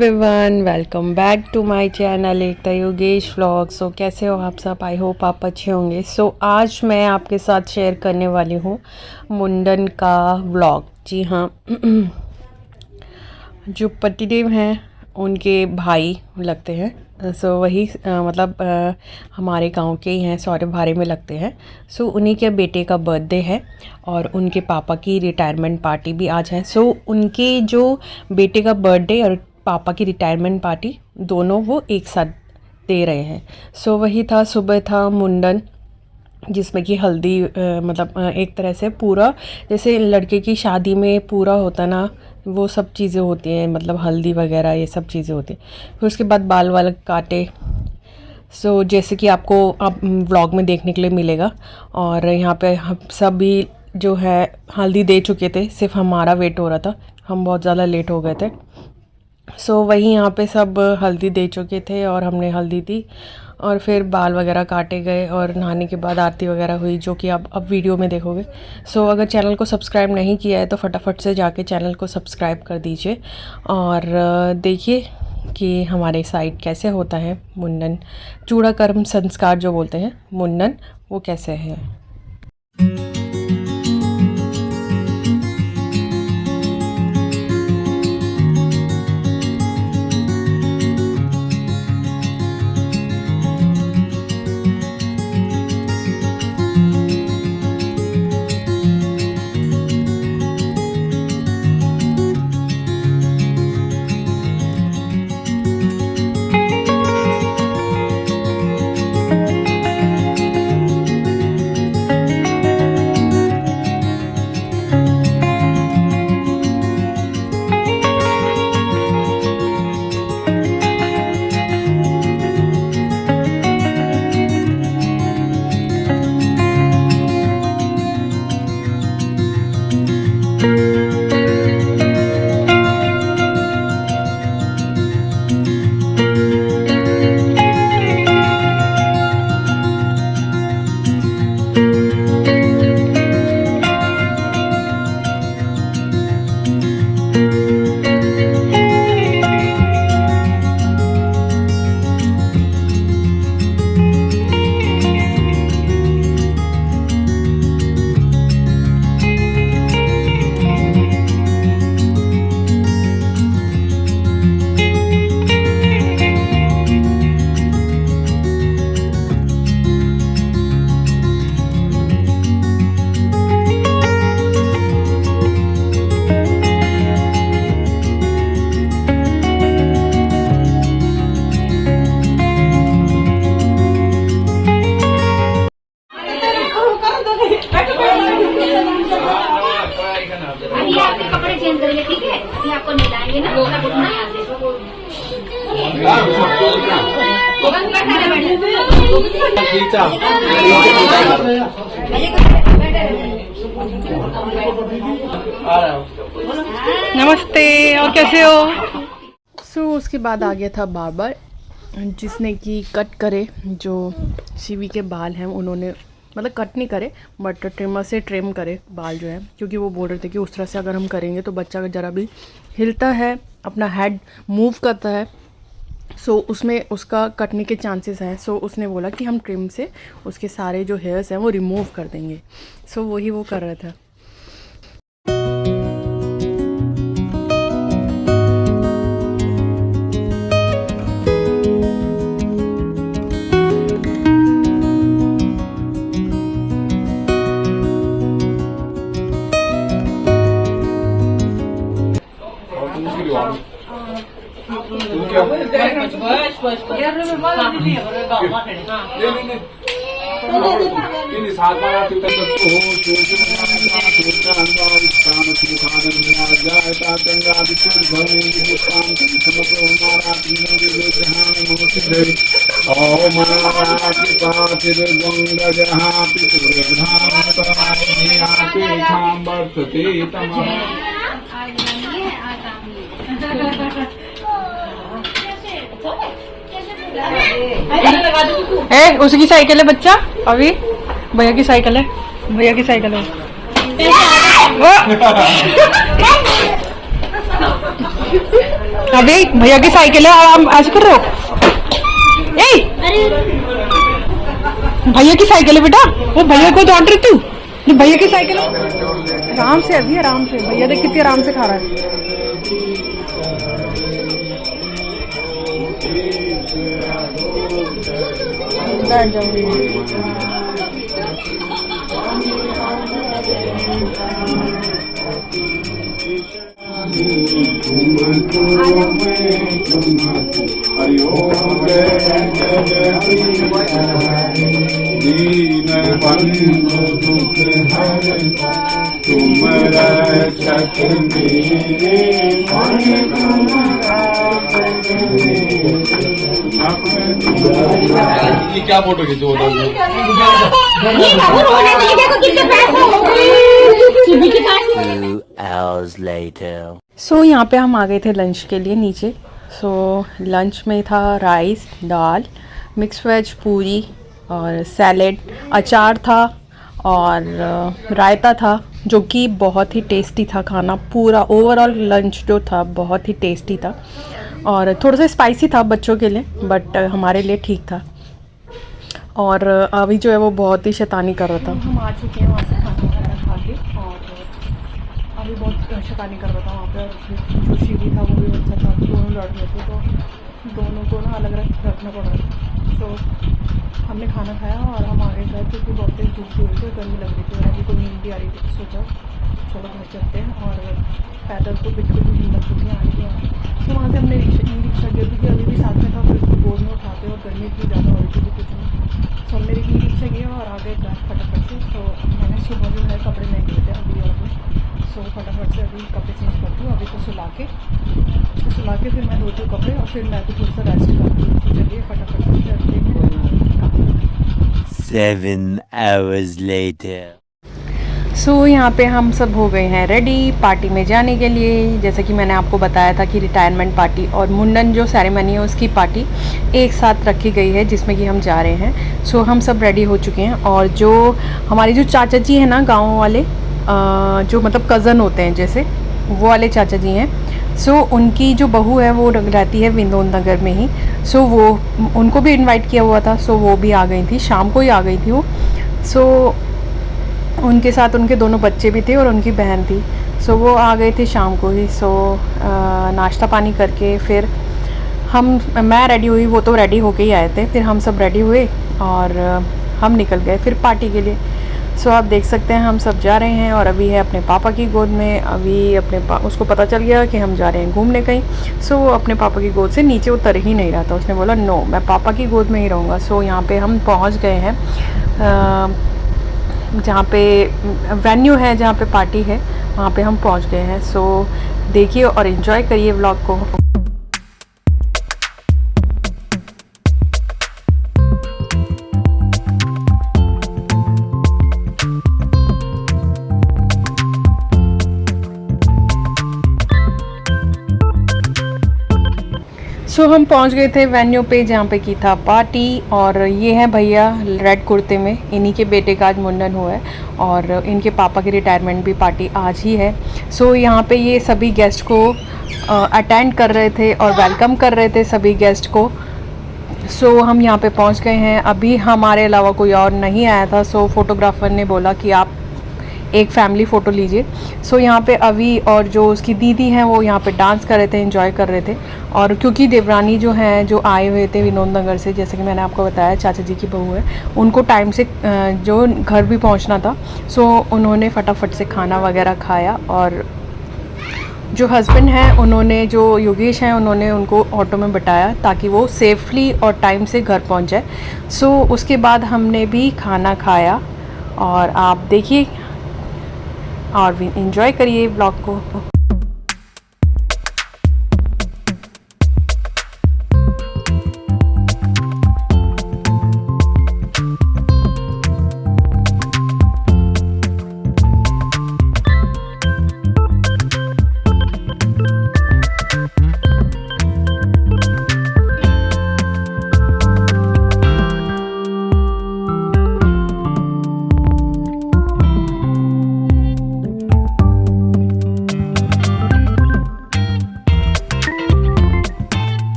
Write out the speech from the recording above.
Everyone, welcome back to my channel Ekta Yogesh vlog. So कैसे हो आप सब? आई होप आप अच्छे होंगे। सो आज मैं आपके साथ शेयर करने वाली हूँ मुंडन का व्लॉग। जी हाँ, जो पतिदेव हैं उनके भाई लगते हैं। सो वही हमारे गांव के ही हैं, सौरभारे में लगते हैं। सो उन्हीं के बेटे का बर्थडे है और उनके पापा की रिटायरमेंट पार्टी भी आज है। सो उनके जो बेटे का बर्थडे और पापा की रिटायरमेंट पार्टी दोनों वो एक साथ दे रहे हैं। सो वही था, सुबह था मुंडन, जिसमें कि हल्दी एक तरह से पूरा जैसे लड़के की शादी में पूरा होता ना, वो सब चीज़ें होती हैं, मतलब हल्दी वगैरह ये सब चीज़ें होती हैं। फिर उसके बाद बाल वाल काटे। सो जैसे कि आपको अब व्लॉग में देखने के लिए मिलेगा। और यहाँ पे हम सभी जो है हल्दी दे चुके थे, सिर्फ हमारा वेट हो रहा था, हम बहुत ज़्यादा लेट हो गए थे। सो वही यहाँ पे सब हल्दी दे चुके थे और हमने हल्दी दी और फिर बाल वगैरह काटे गए और नहाने के बाद आरती वगैरह हुई, जो कि आप अब वीडियो में देखोगे। सो अगर चैनल को सब्सक्राइब नहीं किया है तो फटाफट से जाके चैनल को सब्सक्राइब कर दीजिए और देखिए कि हमारे साइड कैसे होता है मुंडन, चूड़ा कर्म संस्कार जो बोलते हैं मुंडन, वो कैसे है। अभी आपके कपड़े चेंज करेंगे, ठीक है? अभी आपको नहलाएंगे ना, थोड़ा उठना है यहाँ से। नमस्ते, और कैसे हो? सो उसके बाद आ गया था बार्बर, जिसने कि कट करे जो शिवी के बाल हैं, उन्होंने मतलब कट नहीं करे बट ट्रिमर से ट्रिम करे बाल जो है, क्योंकि वो बोल रहे थे कि उस तरह से अगर हम करेंगे तो बच्चा ज़रा भी हिलता है, अपना हेड मूव करता है, सो उसमें उसका कटने के चांसेस हैं। सो उसने बोला कि हम ट्रिम से उसके सारे जो हेयर्स हैं वो रिमूव कर देंगे। सो वही वो कर रहा था। ए, उसकी साइकिल है बच्चा, अभी भैया की साइकिल है, भैया की साइकिल है। अभी भैया की साइकिल है, आराम ऐसे कर रहे हो? ए भैया की साइकिल है बेटा, वो भैया को दौड़ रही तू, ये भैया की साइकिल है। आराम से अभी, आराम से। भैया देख कितनी आराम से खा रहा है। बैठ जाओ। दीन बंधु दुख हरता तुम रक्षक मेरे ये क्या फोटो खींचे वो सो यहाँ पे हम आ गए थे लंच के लिए नीचे। सो लंच में था राइस, दाल, मिक्स वेज, पूरी और सैलेड, अचार था और रायता था, जो कि बहुत ही टेस्टी था खाना। पूरा ओवरऑल लंच जो था बहुत ही टेस्टी था और थोड़ा सा स्पाइसी था बच्चों के लिए, बट हमारे लिए ठीक था। और अभी जो है वो बहुत ही शैतानी कर रहा था। हम आ चुके हैं वहाँ से खाना वगैरह खा के, और अभी बहुत शैतानी कर रहा था वहाँ पे। जो शिवी था वो भी अच्छा था, दोनों लड़ रहे थे, तो दोनों को ना अलग अलग रखना पड़ रहा था। तो हमने खाना खाया और हम आगे गए क्योंकि बहुत तेज़ धूप हुई थी, गर्मी लग रही थी और अभी को नींद भी आ रही थी। सोचा चलो घर चलते हैं, और पैदल तो बिल्कुल भी हिम्मत नहीं आने की। तो वहाँ से हमने ई रिक्शा किया क्योंकि अभी भी साथ में था, फिर उसको गोद में उठाते और गर्मी इतनी ज़्यादा हो रही थी कुछ नहीं। तो हमने ई रिक्शा किया और आगे गए फटाफट से। तो मैंने सुबह जो है कपड़े नहीं दिए थे अभी और सो फटाफट से अभी कपड़े चेंज करती हूँ। अभी तो सुला के फिर मैं धोती हूँ कपड़े और फिर मैं तो थोड़ा सा रेस्ट करती हूँ। तो चलिए फटाफट से करते हैं। 7 hours later. सो यहाँ पे हम सब हो गए हैं रेडी पार्टी में जाने के लिए। जैसे कि मैंने आपको बताया था कि रिटायरमेंट पार्टी और मुंडन जो सेरेमनी है उसकी पार्टी एक साथ रखी गई है, जिसमें कि हम जा रहे हैं। सो हम सब रेडी हो चुके हैं, और जो हमारे जो चाचा जी हैं ना गाँव वाले, जो मतलब कज़न होते हैं जैसे, वो वाले चाचा जी हैं। सो उनकी जो बहू है वो रहती है विनोद नगर में ही। सो वो उनको भी इनवाइट किया हुआ था। सो वो भी आ गई थी, शाम को ही आ गई थी वो। सो उनके साथ उनके दोनों बच्चे भी थे और उनकी बहन थी। सो वो आ गए थे शाम को ही। सो नाश्ता पानी करके फिर मैं रेडी हुई, वो तो रेडी होके ही आए थे। फिर हम सब रेडी हुए और हम निकल गए फिर पार्टी के लिए। सो आप देख सकते हैं हम सब जा रहे हैं, और अभी है अपने पापा की गोद में। अभी उसको पता चल गया कि हम जा रहे हैं घूमने कहीं। सो वो अपने पापा की गोद से नीचे उतर ही नहीं रहा था। उसने बोला नो, मैं पापा की गोद में ही रहूँगा। सो यहाँ पे हम पहुँच गए हैं जहाँ पे वेन्यू है, जहाँ पे पार्टी है, वहाँ पे हम पहुँच गए हैं। सो देखिए और एंजॉय करिए व्लॉग को। सो हम पहुंच गए थे वेन्यू पे जहाँ पे की था पार्टी। और ये है भैया रेड कुर्ते में, इन्हीं के बेटे का आज मुंडन हुआ है, और इनके पापा की रिटायरमेंट भी पार्टी आज ही है। सो यहाँ पे ये सभी गेस्ट को अटेंड कर रहे थे और वेलकम कर रहे थे सभी गेस्ट को। सो हम यहाँ पे पहुँच गए हैं। अभी हमारे अलावा कोई और नहीं आया था। सो फोटोग्राफर ने बोला कि आप एक फैमिली फ़ोटो लीजिए। सो यहाँ पे अभी और जो उसकी दीदी हैं वो यहाँ पे डांस कर रहे थे, एंजॉय कर रहे थे। और क्योंकि देवरानी जो हैं, जो आए हुए थे विनोद नगर से, जैसे कि मैंने आपको बताया चाचा जी की बहू है, उनको टाइम से जो घर भी पहुँचना था। सो उन्होंने फटाफट से खाना वगैरह खाया, और जो हस्बैंड हैं उन्होंने, जो योगेश हैं, उन्होंने उनको ऑटो में बिठाया ताकि वो सेफली और टाइम से घर पहुँच जाए। सो उसके बाद हमने भी खाना खाया, और आप देखिए और भी एंजॉय करिए व्लॉग को।